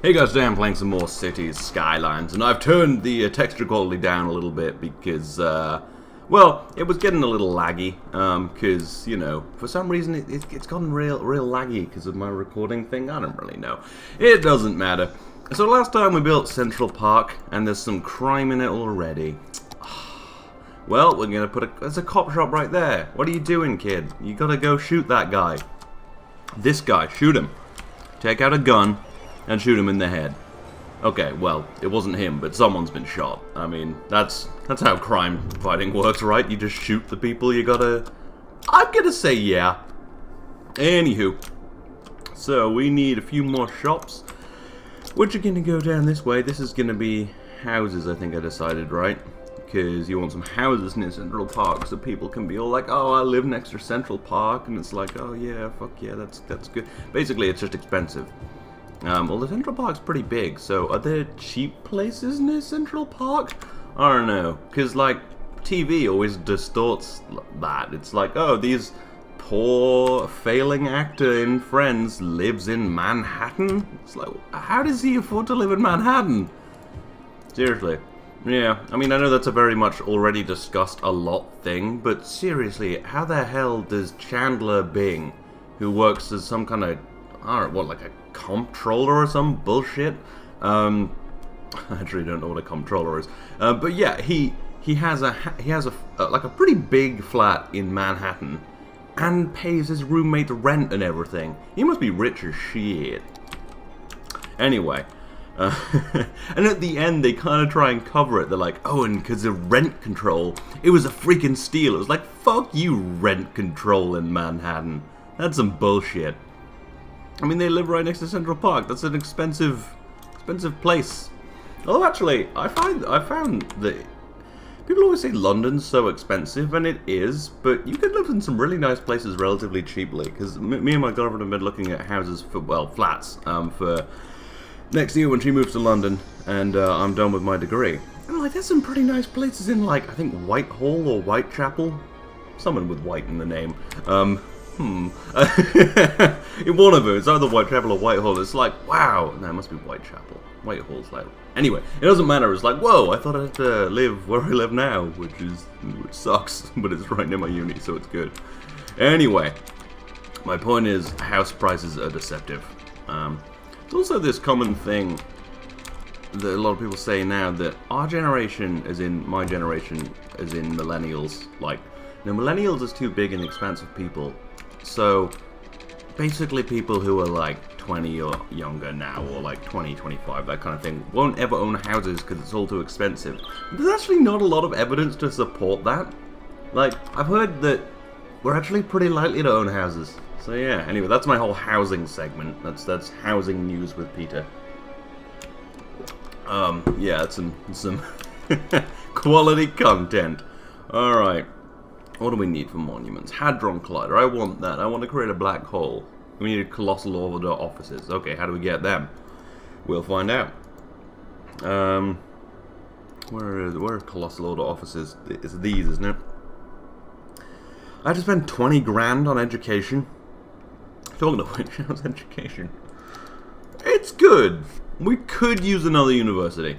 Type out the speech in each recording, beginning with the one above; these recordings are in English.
Hey guys, today I'm playing some more Cities Skylines, and I've turned the texture quality down a little bit because, well, it was getting a little laggy, because, you know, for some reason it's gotten real laggy because of my recording thing. I don't really know. It doesn't matter. So last time we built Central Park, and there's some crime in it already. Well, we're gonna there's a cop shop right there. What are you doing, kid? You gotta go shoot that guy. This guy, shoot him. Take out a gun and shoot him in the head. Okay, well, it wasn't him, but someone's been shot. I mean, that's how crime fighting works, right? You just shoot the people you gotta... I'm gonna say yeah. Anywho. So, we need a few more shops, which are gonna go down this way. This is gonna be houses, I think I decided, right? Because you want some houses near Central Park so people can be all like, oh, I live next to Central Park, and it's like, oh yeah, fuck yeah, that's good. Basically, it's just expensive. Well, the Central Park's pretty big, so are there cheap places near Central Park? I don't know, because, like, TV always distorts that. It's like, oh, these poor, failing actor in Friends lives in Manhattan? It's like, how does he afford to live in Manhattan? Seriously. Yeah, I mean, I know that's a very much already discussed a lot thing, but seriously, how the hell does Chandler Bing, who works as some kind of, I don't know, what, like a comptroller or some bullshit? I actually don't know what a comptroller is. But yeah, he has a like a pretty big flat in Manhattan, and pays his roommate rent and everything. He must be rich as shit. Anyway. And at the end, they kind of try and cover it. They're like, oh, and because of rent control, it was a freaking steal. It was like, fuck you, rent control in Manhattan. That's some bullshit. I mean, they live right next to Central Park. That's an expensive place. Although, actually, I found that people always say London's so expensive, and it is, but you can live in some really nice places relatively cheaply. Because me and my girlfriend have been looking at houses for, well, flats, for next year when she moves to London, and I'm done with my degree. And like, there's some pretty nice places in, like, I think Whitehall or Whitechapel, someone with white in the name. In one of them, it's either Whitechapel or Whitehall. It's like, wow, no, it must be Whitechapel. Whitehall's like, anyway, it doesn't matter. It's like, whoa, I thought I had to live where I live now, which sucks, but it's right near my uni, so it's good. Anyway, my point is, house prices are deceptive. It's also this common thing that a lot of people say now, that our generation, as in my generation, as in millennials, like, no, millennials is too big and expansive people. So, basically people who are like 20 or younger now, or like 20, 25, that kind of thing, won't ever own houses because it's all too expensive. There's actually not a lot of evidence to support that. Like, I've heard that we're actually pretty likely to own houses. So yeah, anyway, that's my whole housing segment. That's housing news with Peter. Yeah, that's some quality content. Alright. What do we need for monuments? Hadron Collider, I want that. I want to create a black hole. We need a colossal order offices. Okay, how do we get them? We'll find out. Where are colossal order offices? It's these, isn't it? I had to spend 20 grand on education. Talking of which, how's education? It's good. We could use another university.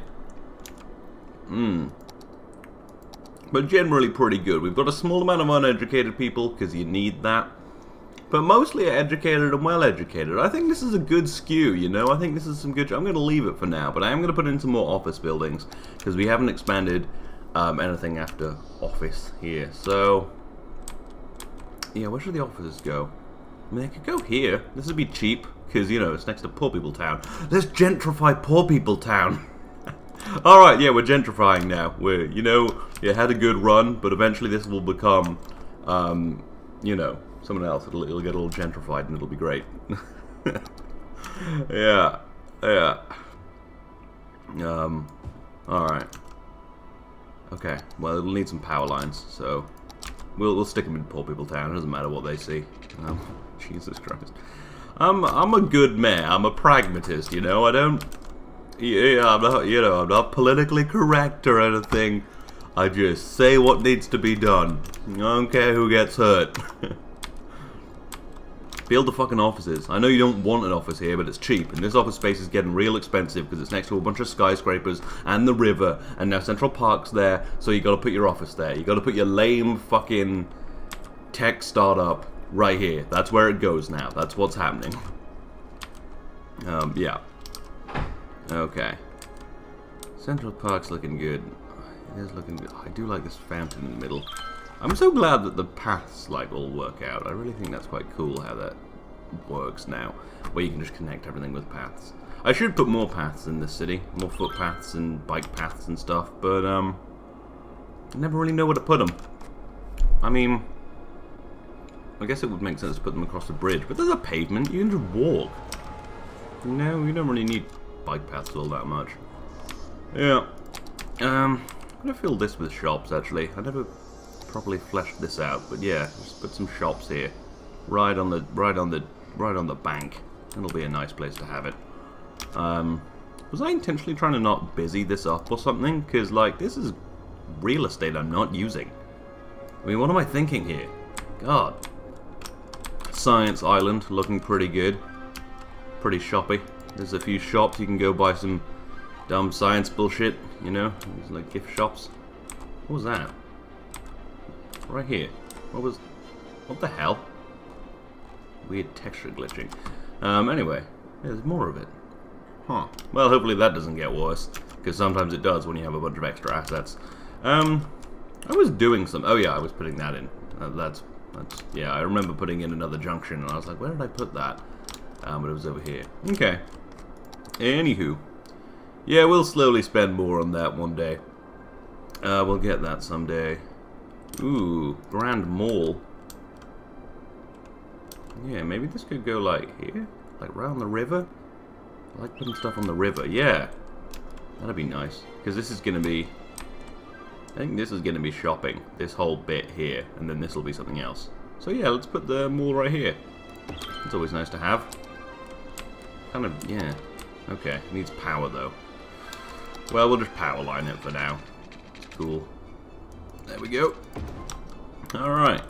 But generally pretty good. We've got a small amount of uneducated people, because you need that. But mostly educated and well-educated. I think this is a good skew, you know? I think this is some good... I'm going to leave it for now, but I am going to put in some more office buildings, because we haven't expanded anything after office here. So, yeah, where should the offices go? I mean, they could go here. This would be cheap, because, you know, it's next to Poor People Town. Let's gentrify Poor People Town. Alright, yeah, we're gentrifying now. We're, you know, it had a good run, but eventually this will become, you know, someone else. It'll get all gentrified and it'll be great. Yeah. Alright. Okay, well, it'll need some power lines, so we'll stick them in Poor People Town. It doesn't matter what they see. Jesus Christ. I'm a good man. I'm a pragmatist, you know? I don't... Yeah, I'm not, you know, I'm not politically correct or anything. I just say what needs to be done. I don't care who gets hurt. Build the fucking offices. I know you don't want an office here, but it's cheap. And this office space is getting real expensive because it's next to a bunch of skyscrapers and the river. And now Central Park's there, so you gotta put your office there. You gotta put your lame fucking tech startup right here. That's where it goes now. That's what's happening. Yeah. Okay. Central Park's looking good. It is looking good. I do like this fountain in the middle. I'm so glad that the paths like all work out. I really think that's quite cool how that works now, where you can just connect everything with paths. I should put more paths in this city, more footpaths and bike paths and stuff, but I never really know where to put them. I mean, I guess it would make sense to put them across the bridge, but there's a pavement. You can just walk. No, you don't really need bike paths all that much. Yeah. I'm gonna fill this with shops actually. I never properly fleshed this out, but yeah, just put some shops here, right on the bank. It'll be a nice place to have it. Was I intentionally trying to not busy this up or something? Because like this is real estate I'm not using. I mean, what am I thinking here? God. Science Island looking pretty good, pretty shoppy. There's a few shops you can go buy some dumb science bullshit, you know, there's like gift shops. What was that? Right here. What the hell? Weird texture glitching. Anyway, there's more of it. Huh. Well, hopefully that doesn't get worse, because sometimes it does when you have a bunch of extra assets. I was doing some, oh yeah, I was putting that in. That's, yeah, I remember putting in another junction, and I was like, where did I put that? But it was over here. Okay. Anywho. Yeah, we'll slowly spend more on that one day. We'll get that someday. Ooh, Grand Mall. Yeah, maybe this could go like here? Like around the river? I like putting stuff on the river, yeah. That'd be nice. Because this is going to be... I think this is going to be shopping. This whole bit here. And then this will be something else. So yeah, let's put the mall right here. It's always nice to have. Kind of, yeah. Okay, it needs power though. Well, we'll just power line it for now. It's cool. There we go. Alright.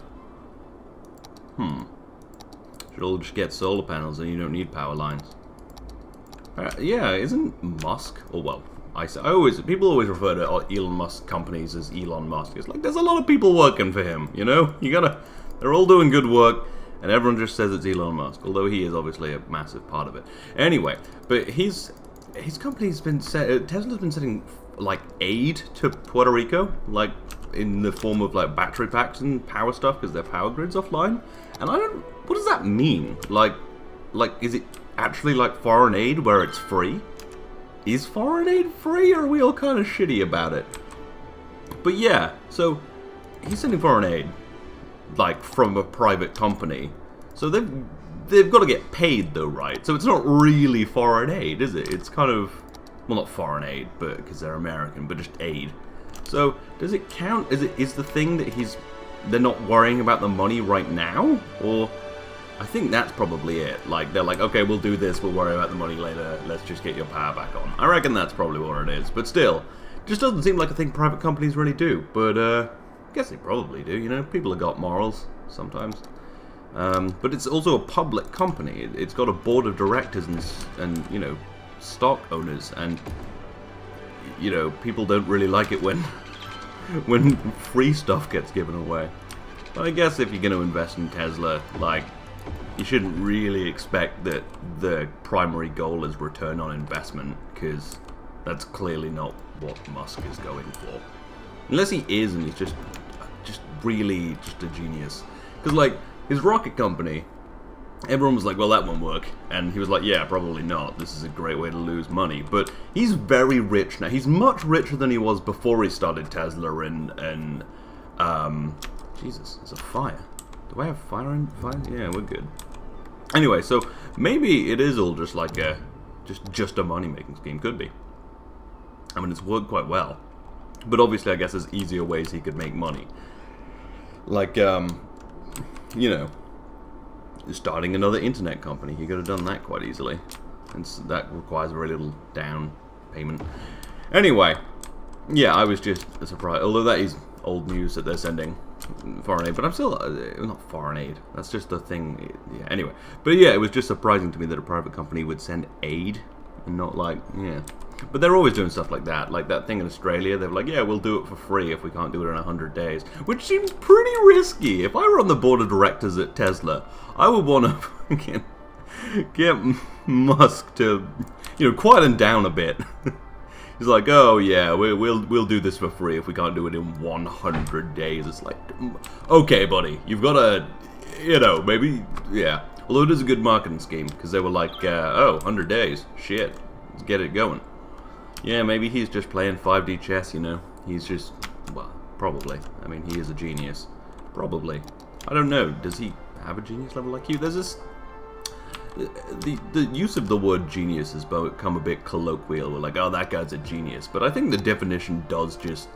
Should all just get solar panels and you don't need power lines. Yeah, isn't Musk, or well, people always refer to Elon Musk companies as Elon Musk. It's like, there's a lot of people working for him, you know? They're all doing good work, and everyone just says it's Elon Musk, although he is obviously a massive part of it. Anyway, but his company's been Tesla's been sending like aid to Puerto Rico, like in the form of like battery packs and power stuff because their power grid's offline. And what does that mean? Like is it actually like foreign aid where it's free? Is foreign aid free, or are we all kind of shitty about it? But yeah, so he's sending foreign aid like from a private company, so they've got to get paid though, right? So it's not really foreign aid, is it? It's kind of, well, not foreign aid, but because they're American, but just aid. So does it count? Is the thing that they're not worrying about the money right now, or I think that's probably it. Like they're like, okay, we'll do this, we'll worry about the money later. Let's just get your power back on. I reckon that's probably what it is. But still, it just doesn't seem like a thing private companies really do. But I guess they probably do. You know, people have got morals sometimes. But it's also a public company. It's got a board of directors and you know, stock owners, and you know, people don't really like it when free stuff gets given away. But I guess if you're going to invest in Tesla, like, you shouldn't really expect that the primary goal is return on investment, because that's clearly not what Musk is going for. Unless he is, and he's just really a genius. Because like his rocket company, everyone was like, well, that won't work. And he was like, yeah, probably not. This is a great way to lose money. But he's very rich now. He's much richer than he was before he started Tesla and Jesus, there's a fire. Do I have fire in fire? Yeah, we're good. Anyway, so maybe it is all just like just a money-making scheme. Could be. I mean, it's worked quite well. But obviously, I guess there's easier ways he could make money. Like, you know, starting another internet company. He could have done that quite easily. And that requires very little down payment. Anyway, yeah, I was just surprised. Although that is old news that they're sending foreign aid, but I'm still not foreign aid. That's just a thing. Yeah. Anyway, but yeah, it was just surprising to me that a private company would send aid and not like But they're always doing stuff like that. Like that thing in Australia, they were like, yeah, we'll do it for free if we can't do it in 100 days, which seems pretty risky. If I were on the board of directors at Tesla, I would want to get Musk to, quieten down a bit. He's like, oh yeah, we'll do this for free if we can't do it in 100 days. It's like, okay, buddy, you've got to, maybe, yeah. Although it is a good marketing scheme, because they were like, 100 days, shit, let's get it going. Yeah, maybe he's just playing 5D chess, He's just, well, probably. I mean, he is a genius. Probably. I don't know, does he have a genius level IQ? There's this... The use of the word genius has become a bit colloquial. We're like, oh, that guy's a genius. But I think the definition does just...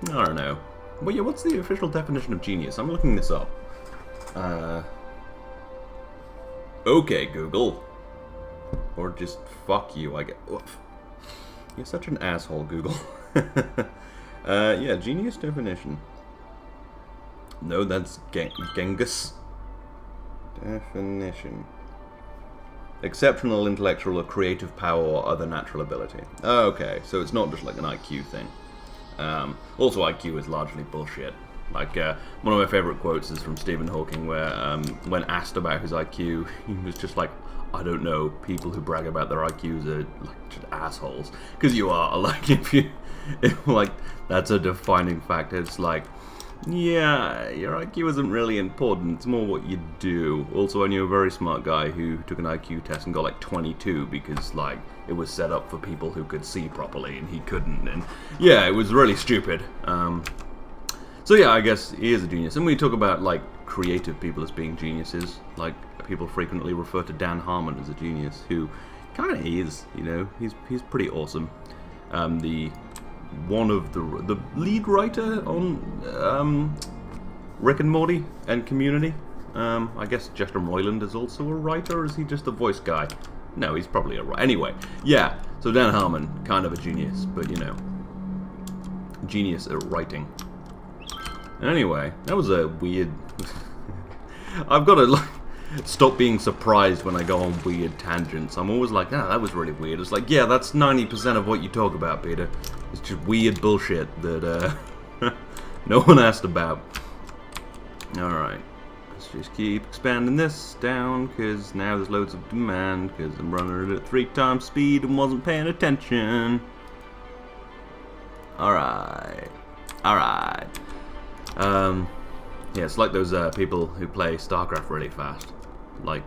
I don't know. Well, yeah, what's the official definition of genius? I'm looking this up. Okay, Google. Or just fuck you, I guess. You're such an asshole, Google. Yeah, genius definition. No, that's Genghis. Definition. Exceptional intellectual or creative power or other natural ability. Okay, so it's not just like an IQ thing. Also, IQ is largely bullshit. Like, one of my favorite quotes is from Stephen Hawking, where when asked about his IQ, he was just like, I don't know, people who brag about their IQs are like just assholes. Because you are. Like, if like, that's a defining factor. It's like, yeah, your IQ isn't really important, it's more what you do. Also, I knew a very smart guy who took an IQ test and got like 22 because, like, it was set up for people who could see properly and he couldn't, and yeah, it was really stupid. So yeah, I guess he is a genius. And we talk about, like, creative people as being geniuses, like, people frequently refer to Dan Harmon as a genius, who kind of is, he's pretty awesome. One of the lead writer on Rick and Morty and Community. I guess Justin Roiland is also a writer, or is he just a voice guy? No, he's probably a writer. Anyway, yeah, so Dan Harmon, kind of a genius, but genius at writing. Anyway, that was a weird... I've got to stop being surprised when I go on weird tangents. I'm always like, that was really weird. It's like, yeah, that's 90% of what you talk about, Peter. It's just weird bullshit that no one asked about. Alright, let's just keep expanding this down, because now there's loads of demand, because I'm running it at 3 times speed and wasn't paying attention. Alright. Yeah, it's like those people who play StarCraft really fast. Like,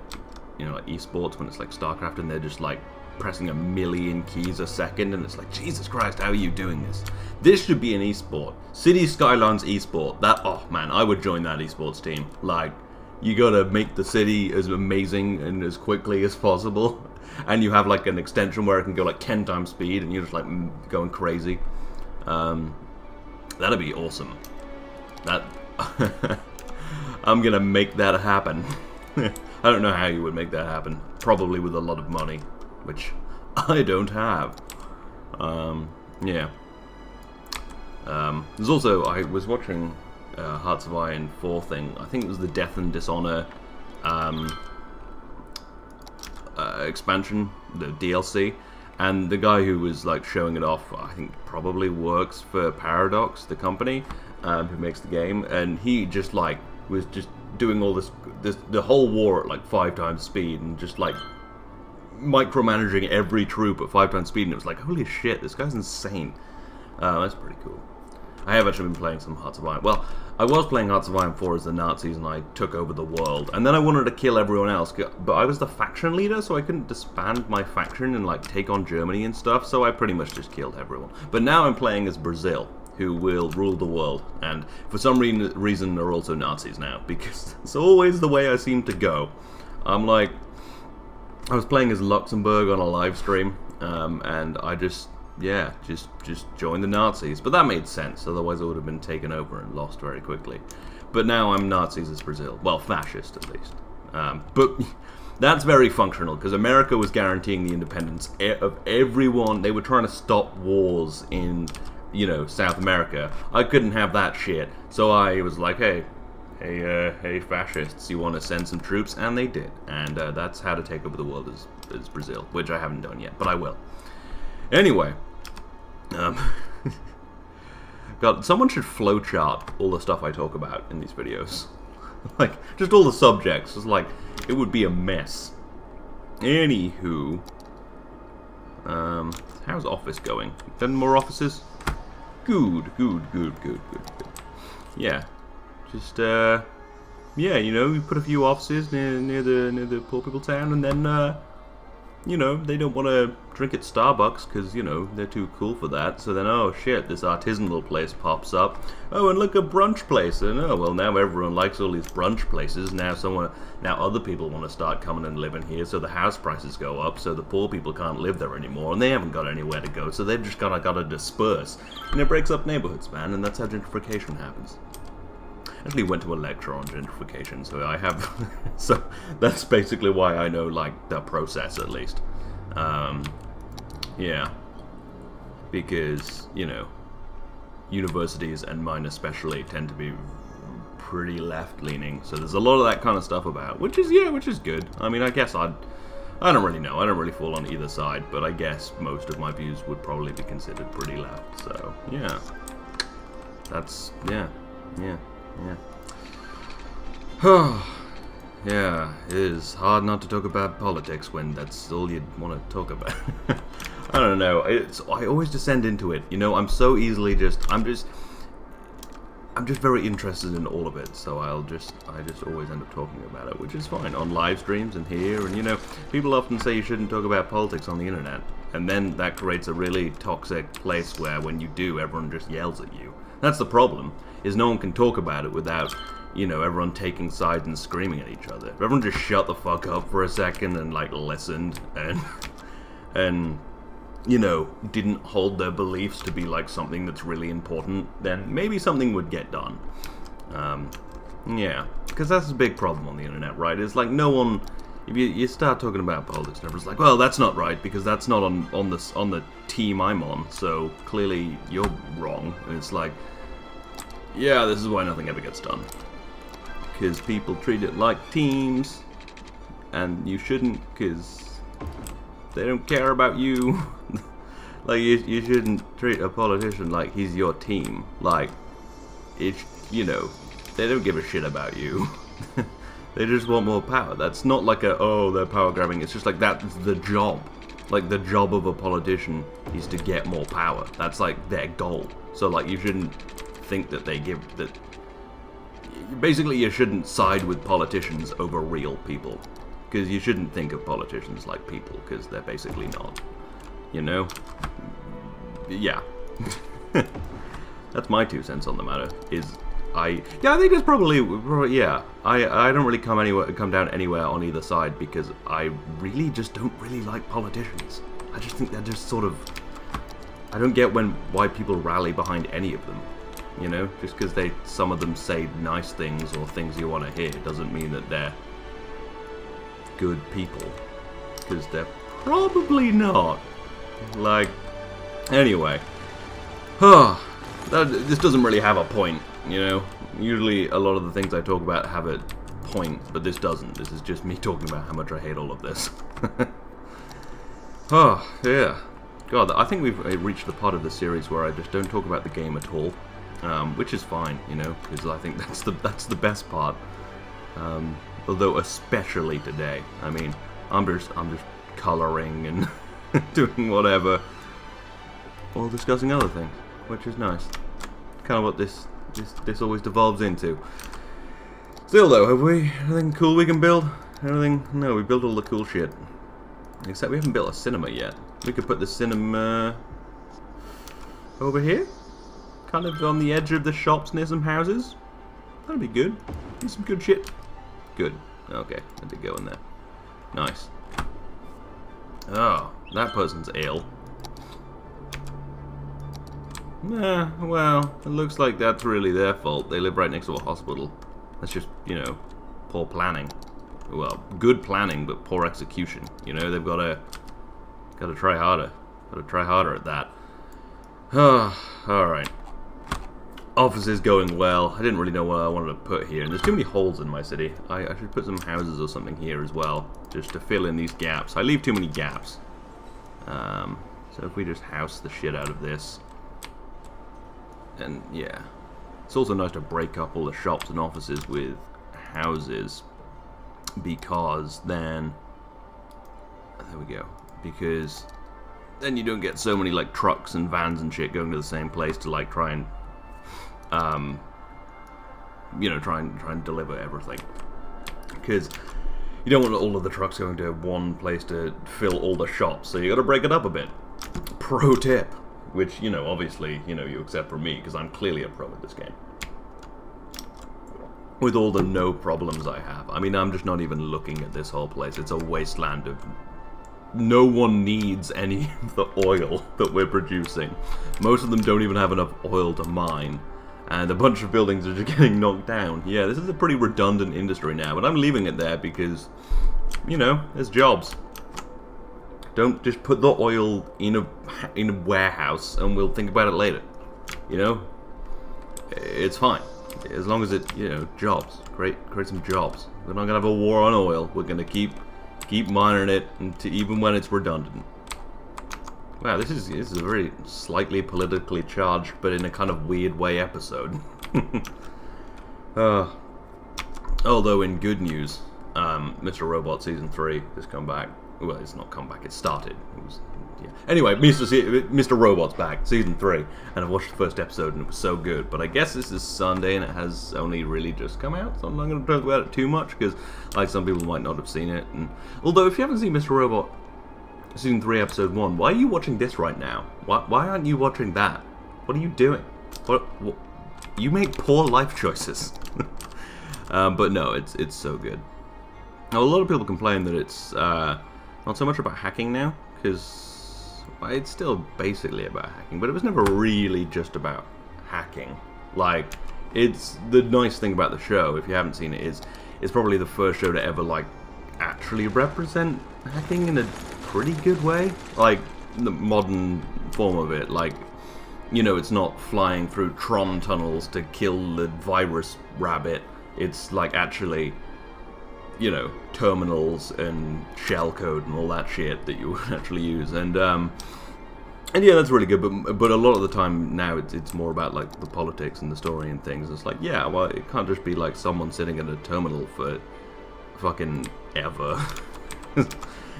like esports, when it's like StarCraft and they're just like pressing 1,000,000 keys a second, and it's like, Jesus Christ, how are you doing this? This should be an esport. City Skylines esport. Oh man, I would join that esports team. Like, you gotta make the city as amazing and as quickly as possible, and you have like an extension where it can go like 10 times speed, and you're just like going crazy. That'd be awesome. I'm gonna make that happen. I don't know how you would make that happen. Probably with a lot of money, which I don't have. Yeah. There's also, I was watching Hearts of Iron 4 thing. I think it was the Death and Dishonor expansion, the DLC. And the guy who was like showing it off, I think probably works for Paradox, the company who makes the game, and he just like was just doing all this the whole war at like 5 times speed, and just like micromanaging every troop at 5 times speed, and it was like, holy shit, this guy's insane. That's pretty cool. I have actually been playing some Hearts of Iron. Well, I was playing Hearts of Iron 4 as the Nazis, and I took over the world. And then I wanted to kill everyone else, but I was the faction leader, so I couldn't disband my faction and like take on Germany and stuff, so I pretty much just killed everyone. But now I'm playing as Brazil, who will rule the world, and for some reason they're also Nazis now, because it's always the way I seem to go. I'm like, I was playing as Luxembourg on a live stream, and I just joined the Nazis. But that made sense, otherwise I would have been taken over and lost very quickly. But now I'm Nazis as Brazil. Well, fascist at least. But that's very functional, because America was guaranteeing the independence of everyone. They were trying to stop wars in you know, South America. I couldn't have that shit. So I was like, hey, fascists, you want to send some troops? And they did. And that's how to take over the world is Brazil, which I haven't done yet, but I will. Anyway, God, someone should flowchart all the stuff I talk about in these videos. Like, just all the subjects. It's like, it would be a mess. Anywho, how's office going? Any more offices? Good. Yeah, just yeah, you know, we put a few offices near the poor people town, and then you know, they don't want to drink at Starbucks because, you know, they're too cool for that. So then, oh shit, this artisanal place pops up. Oh, and look, a brunch place. And oh, well, now everyone likes all these brunch places. Now other people want to start coming and living here. So the house prices go up. So the poor people can't live there anymore, and they haven't got anywhere to go. So they've just got to disperse, and it breaks up neighborhoods, man. And that's how gentrification happens. I actually went to a lecture on gentrification, so I have, so that's basically why I know, like, the process, at least. Yeah, because, you know, universities, and mine especially, tend to be pretty left-leaning, so there's a lot of that kind of stuff about, which is good. I mean, I guess I don't really know, I don't really fall on either side, but I guess most of my views would probably be considered pretty left, so, yeah. That's, yeah. Yeah, it is hard not to talk about politics when that's all you want to talk about. I don't know. I always descend into it. You know, I'm so easily I'm just very interested in all of it. So I just always end up talking about it, which is fine on live streams and here. And you know, people often say you shouldn't talk about politics on the internet, and then that creates a really toxic place where when you do, everyone just yells at you. That's the problem. Is no one can talk about it without, you know, everyone taking sides and screaming at each other. If everyone just shut the fuck up for a second and, like, listened and you know, didn't hold their beliefs to be, like, something that's really important, then maybe something would get done. Yeah, because that's a big problem on the internet, right? It's like no one, if you start talking about politics, and everyone's like, well, that's not right, because that's not on the team I'm on, so clearly you're wrong. And it's like, yeah, this is why nothing ever gets done. Because people treat it like teams, and you shouldn't, because they don't care about you. Like, you shouldn't treat a politician like he's your team. Like, you know, they don't give a shit about you. They just want more power. That's not like they're power grabbing. It's just like, that's the job. Like, the job of a politician is to get more power. That's like their goal. So, like, you shouldn't think that they give that. Basically, you shouldn't side with politicians over real people, because you shouldn't think of politicians like people, because they're basically not. You know? Yeah. That's my 2 cents on the matter. I think it's probably yeah. I don't really come down anywhere on either side, because I really just don't really like politicians. I just think they're just sort of. I don't get why people rally behind any of them. You know, just because some of them say nice things or things you want to hear doesn't mean that they're good people, because they're probably not. Like, anyway, this doesn't really have a point, you know. Usually a lot of the things I talk about have a point, but this doesn't. This is just me talking about how much I hate all of this. Oh, yeah. God, I think we've reached the part of the series where I just don't talk about the game at all. Which is fine, you know, because I think that's the best part. Although especially today, I mean, I'm just coloring and doing whatever, while discussing other things, which is nice. Kind of what this always devolves into. Still though, have we anything cool we can build? Anything? No, we built all the cool shit. Except we haven't built a cinema yet. We could put the cinema over here. Kind of on the edge of the shops near some houses. That'd be good. Be some good shit. Good. Okay, I did go in there. Nice. Oh, that person's ill. Nah, well, it looks like that's really their fault. They live right next to a hospital. That's just, you know, poor planning. Well, good planning, but poor execution. You know, they've got to try harder. Got to try harder at that. Alright. Office is going well. I didn't really know what I wanted to put here. And there's too many holes in my city. I should put some houses or something here as well, just to fill in these gaps. I leave too many gaps. So if we just house the shit out of this. And yeah. It's also nice to break up all the shops and offices with houses. Because then... There we go. Because then you don't get so many like trucks and vans and shit going to the same place to like try and try and deliver everything, because you don't want all of the trucks going to one place to fill all the shops, so you got to break it up a bit. Pro tip, which obviously you accept from me because I'm clearly a pro at this game. With all the no problems I have, I mean, I'm just not even looking at this whole place. It's a wasteland of. No one needs any of the oil that we're producing. Most of them don't even have enough oil to mine. And a bunch of buildings are just getting knocked down. Yeah, this is a pretty redundant industry now, but I'm leaving it there because, there's jobs. Don't just put the oil in a warehouse and we'll think about it later. It's fine. As long as it, jobs. Create some jobs. We're not going to have a war on oil. We're going to keep mining it even when it's redundant. Wow, this is a very slightly politically charged, but in a kind of weird way episode. Although in good news, Mr. Robot Season 3 has come back. Well, it's not come back, it started. Yeah. Anyway, Mr. Robot's back, Season 3, and I watched the first episode and it was so good. But I guess this is Sunday and it has only really just come out, so I'm not going to talk about it too much, because like some people might not have seen it. And although if you haven't seen Mr. Robot Season 3 Episode 1, why are you watching this right now? Why aren't you watching that? What are you doing? What? You make poor life choices. But no, it's so good. Now, a lot of people complain that it's not so much about hacking now, because it's still basically about hacking, but it was never really just about hacking. Like, it's the nice thing about the show, if you haven't seen it, is it's probably the first show to ever like actually represent hacking in a pretty good way, like the modern form of it. Like, it's not flying through Tron tunnels to kill the virus rabbit. It's like actually, terminals and shellcode and all that shit that you would actually use. And yeah, that's really good. But a lot of the time now it's more about like the politics and the story and things. It's like, yeah, well, it can't just be like someone sitting at a terminal for fucking ever.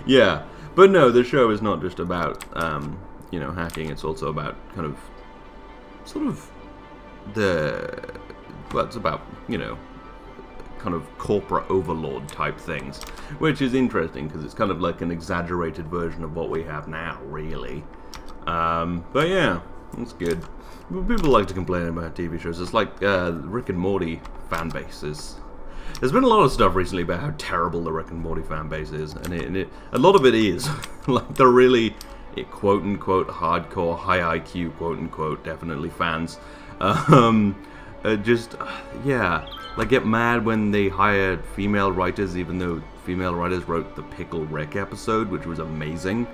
Yeah. But no, the show is not just about, hacking. It's also about kind of, sort of, it's about, kind of corporate overlord type things. Which is interesting, because it's kind of like an exaggerated version of what we have now, really. But yeah, it's good. People like to complain about TV shows. It's like Rick and Morty fan bases. There's been a lot of stuff recently about how terrible the Rick and Morty fan base is, and a lot of it is. Like, they're really, quote-unquote, hardcore, high IQ, quote-unquote, definitely fans. Yeah, like, get mad when they hired female writers, even though female writers wrote the Pickle Rick episode, which was amazing.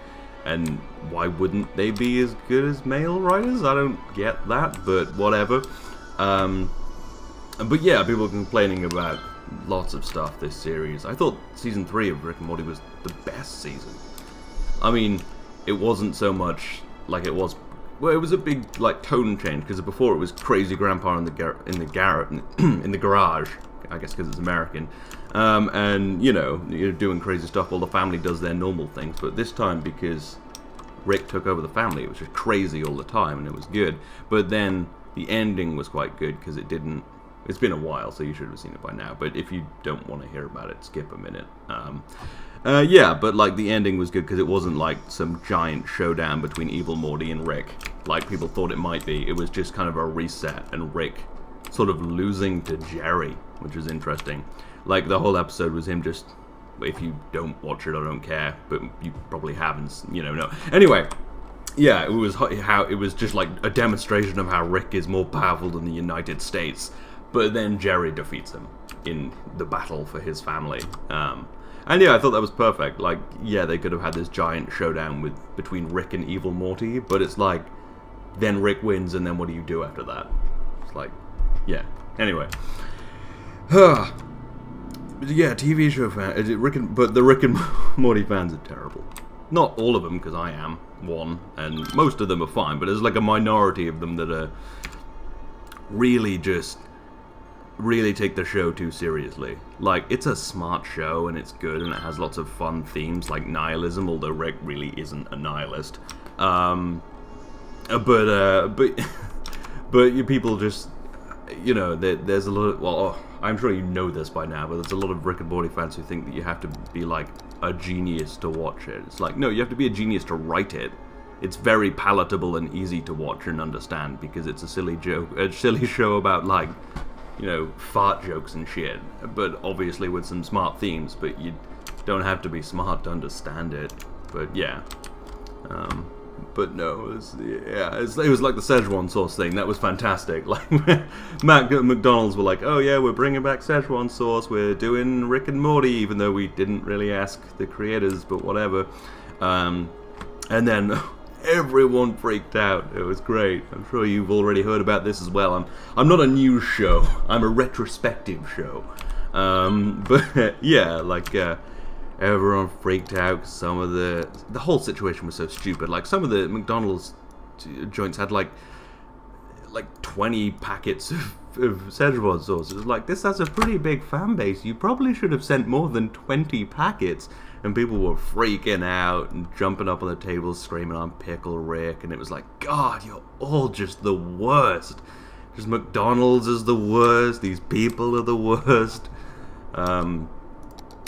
And why wouldn't they be as good as male writers? I don't get that, but whatever. But yeah, people are complaining about lots of stuff this series. I thought Season 3 of Rick and Morty was the best season. I mean, it wasn't so much like it was... Well, it was a big, like, tone change, because before it was crazy grandpa in the garage, I guess because it's American, and, you're doing crazy stuff while the family does their normal things, but this time, because Rick took over the family, it was just crazy all the time, and it was good. But then the ending was quite good, because it didn't... It's been a while, so you should have seen it by now, but if you don't want to hear about it, skip a minute. Yeah, but like the ending was good because it wasn't like some giant showdown between evil Morty and Rick, like people thought it might be. It was just kind of a reset, and Rick sort of losing to Jerry, which was interesting. Like, the whole episode was him just... If you don't watch it, I don't care, but you probably haven't, no. Anyway, yeah, it was just like a demonstration of how Rick is more powerful than the United States. But then Jerry defeats him in the battle for his family. And yeah, I thought that was perfect. Like, yeah, they could have had this giant showdown between Rick and evil Morty, but it's like, then Rick wins, and then what do you do after that? It's like, yeah. Anyway. Yeah, TV show fan. But the Rick and Morty fans are terrible. Not all of them, because I am one, and most of them are fine, but there's like a minority of them that are really take the show too seriously. Like, it's a smart show, and it's good, and it has lots of fun themes, like nihilism, although Rick really isn't a nihilist. But you people just, you know, there's a lot of, well, I'm sure you know this by now, but there's a lot of Rick and Morty fans who think that you have to be like a genius to watch it. It's like, no, you have to be a genius to write it. It's very palatable and easy to watch and understand because it's a silly show about, like, you know, fart jokes and shit, but obviously with some smart themes, but you don't have to be smart to understand it. But yeah. But no, it was like the Szechuan sauce thing. That was fantastic. Like, McDonald's were like, oh yeah, we're bringing back Szechuan sauce. We're doing Rick and Morty, even though we didn't really ask the creators, but whatever. And then everyone freaked out. It was great. I'm sure you've already heard about this as well. I'm not a news show. I'm a retrospective show. But yeah, like. Everyone freaked out because some of the whole situation was so stupid. Like, some of the McDonald's joints had like 20 packets of Szechuan sauce. It was like, this has a pretty big fan base. You probably should have sent more than 20 packets. And people were freaking out and jumping up on the tables, screaming, "I'm Pickle Rick." And it was like, God, you're all just the worst. Just McDonald's is the worst. These people are the worst.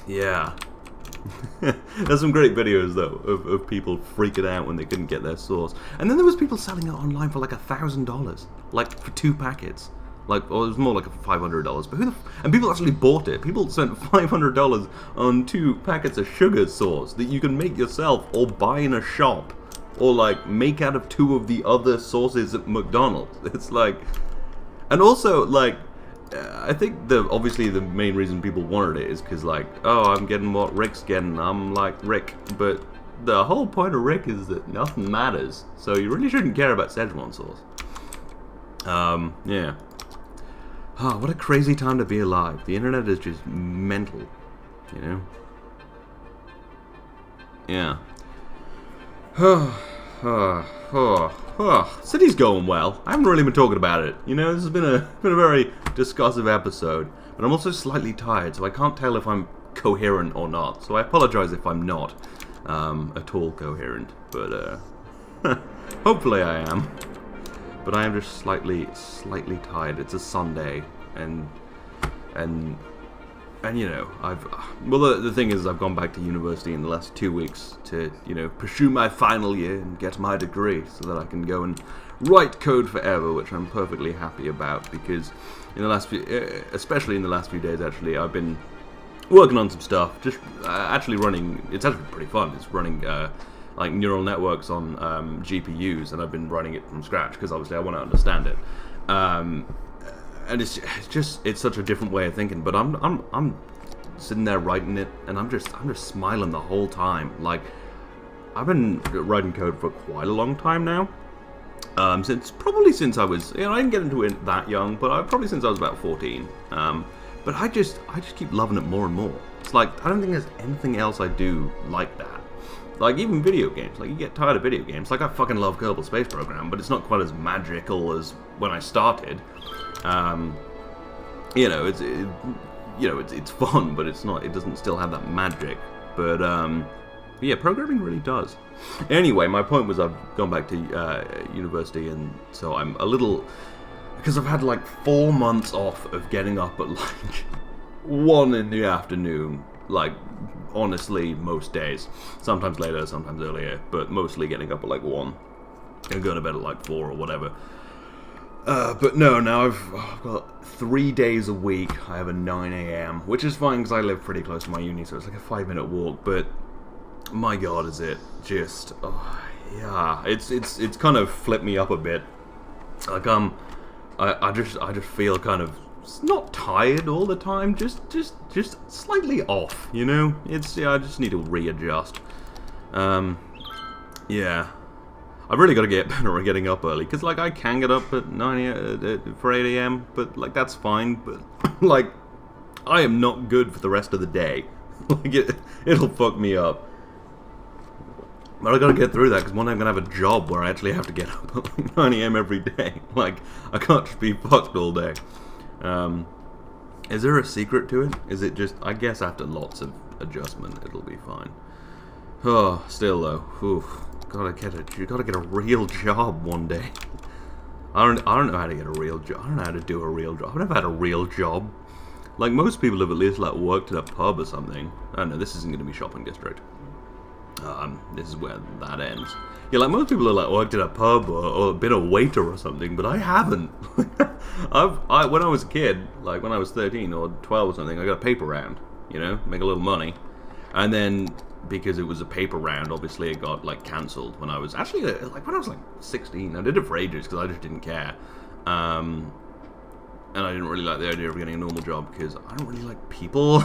Yeah. There's some great videos though of people freaking out when they couldn't get their sauce, and then there was people selling it online for like $1,000, like for 2 packets, like, or it was more like $500. But and people actually bought it. People spent $500 on 2 packets of sugar sauce that you can make yourself or buy in a shop, or like make out of 2 of the other sauces at McDonald's. It's like, and also like. I think obviously the main reason people wanted it is because, like, oh, I'm getting what Rick's getting, I'm like Rick. But the whole point of Rick is that nothing matters, so you really shouldn't care about Szechuan sauce. Yeah. Oh, what a crazy time to be alive. The internet is just mental, you know? Yeah. City's going well. I haven't really been talking about it. You know, this has been a very discussive episode, but I'm also slightly tired, so I can't tell if I'm coherent or not. So I apologize if I'm not at all coherent, but hopefully I am. But I am just slightly tired. It's a Sunday, and you know, the thing is, I've gone back to university in the last 2 weeks to, you know, pursue my final year and get my degree so that I can go and write code forever, which I'm perfectly happy about, because in the last especially in the last few days, actually, I've been working on some stuff, just actually running, it's actually pretty fun, it's running like neural networks on GPUs, and I've been running it from scratch, because obviously I want to understand it. And it's such a different way of thinking. But I'm sitting there writing it, and I'm just smiling the whole time. Like, I've been writing code for quite a long time now. Since I was, you know, I didn't get into it that young, but probably since I was about 14. But I just keep loving it more and more. It's like, I don't think there's anything else I do like that. Like, even video games. Like, you get tired of video games. Like, I fucking love Kerbal Space Program, but it's not quite as magical as when I started. You know, it's fun, but it's not. It doesn't still have that magic. But yeah, programming really does. Anyway, my point was I've gone back to university, and so I'm a little, because I've had like 4 months off of getting up at like 1 in the afternoon. Like, honestly, most days. Sometimes later, sometimes earlier, but mostly getting up at like 1 and going to bed at like 4 or whatever. But no, now I've got 3 days a week. I have a 9 a.m., which is fine because I live pretty close to my uni, so it's like a 5-minute walk. But my God, is it just? Oh, yeah, it's kind of flipped me up a bit. Like I just feel kind of not tired all the time, just slightly off. You know, I just need to readjust. Yeah. I've really got to get better at getting up early, because, like, I can get up at 9 for 8 a.m., but, like, that's fine, but, like, I am not good for the rest of the day. Like, it'll fuck me up. But I gotta get through that, because one day I'm gonna have a job where I actually have to get up at, like, 9 a.m. every day. Like, I can't just be fucked all day. Is there a secret to it? Is it just, I guess after lots of adjustment, it'll be fine. Oh, still though, oof. You gotta get a real job one day. I don't know how to get a real job. I don't know how to do a real job. I've never had a real job. Like, most people have at least, like, worked at a pub or something. I don't know, this isn't gonna be shopping district. This is where that ends. Yeah, like, most people have, like, worked at a pub or been a waiter or something, but I haven't. When I was a kid, like, when I was 13 or 12 or something, I got a paper round, you know, make a little money. And then, because it was a paper round, obviously it got, like, cancelled when I was, actually, like, when I was, like, 16. I did it for ages, because I just didn't care. And I didn't really like the idea of getting a normal job, because I don't really like people.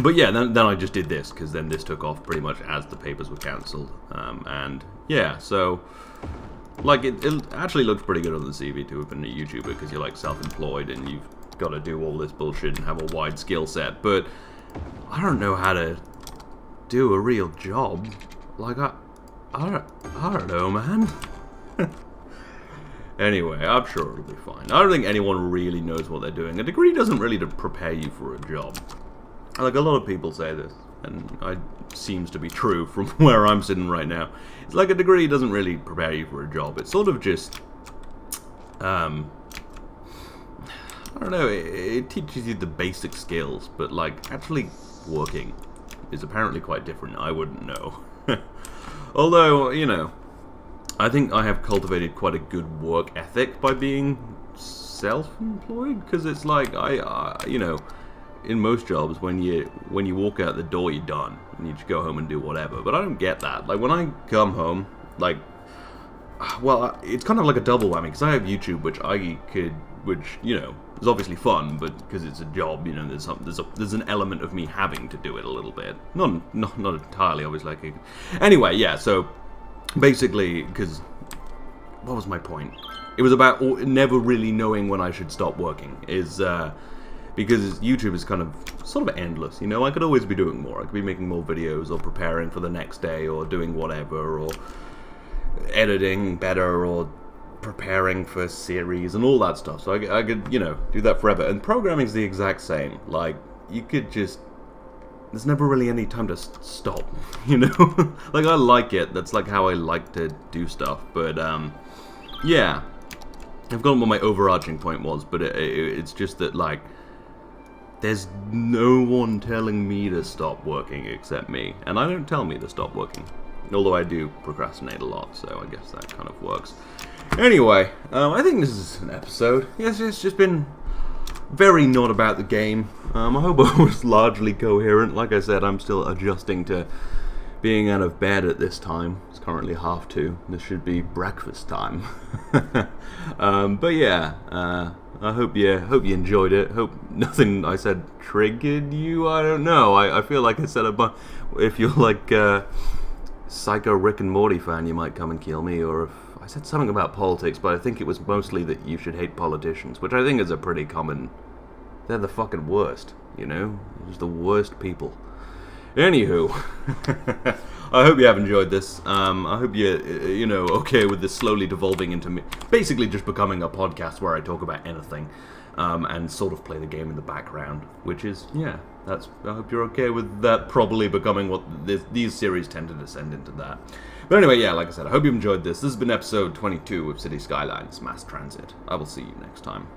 But yeah, then I just did this, because then this took off pretty much as the papers were cancelled. And yeah, so, like, it actually looks pretty good on the CV to have been a YouTuber, because you're, like, self-employed and you've got to do all this bullshit and have a wide skill set. But I don't know how to do a real job. Like, I don't know, man. Anyway, I'm sure it'll be fine. I don't think anyone really knows what they're doing. A degree doesn't really prepare you for a job. Like, a lot of people say this, and it seems to be true from where I'm sitting right now. It's like a degree doesn't really prepare you for a job. It's sort of just, I don't know, it teaches you the basic skills, but, like, actually working is apparently quite different. I wouldn't know. Although, you know, I think I have cultivated quite a good work ethic by being self-employed, because it's like, you know, in most jobs, when you walk out the door, you're done, and you just go home and do whatever. But I don't get that. Like, when I come home, like, well, it's kind of like a double whammy, because I have YouTube, which you know, is obviously fun, but because it's a job, you know, there's an element of me having to do it a little bit. Not entirely, obviously. Like, anyway, yeah. So basically, because what was my point? It was about never really knowing when I should stop working. Because YouTube is kind of sort of endless, you know. I could always be doing more. I could be making more videos, or preparing for the next day, or doing whatever, or editing better, or preparing for series and all that stuff. So I could, you know, do that forever. And programming is the exact same. Like, you could just, there's never really any time to stop, you know. Like, I like it. That's like how I like to do stuff. But yeah, I've forgotten what my overarching point was, but it's just that, like, there's no one telling me to stop working except me. And I don't tell me to stop working. Although I do procrastinate a lot, so I guess that kind of works. Anyway, I think this is an episode. Yes, it's just been very not about the game. I hope I was largely coherent. Like I said, I'm still adjusting to being out of bed at this time. It's currently 2:30. This should be breakfast time. But yeah, I hope you enjoyed it. Hope nothing I said triggered you. I don't know. I feel like I said a bunch. If you're like psycho Rick and Morty fan, you might come and kill me. Or if I said something about politics, but I think it was mostly that you should hate politicians, which I think is a pretty common. They're the fucking worst. You know, they're just the worst people. Anywho, I hope you have enjoyed this. I hope you know, okay with this slowly devolving into me basically just becoming a podcast where I talk about anything, and sort of play the game in the background, which is, yeah, I hope you're okay with that probably becoming what these series tend to descend into that. But anyway, yeah, like I said, I hope you enjoyed this. This has been episode 22 of City Skylines Mass Transit. I will see you next time.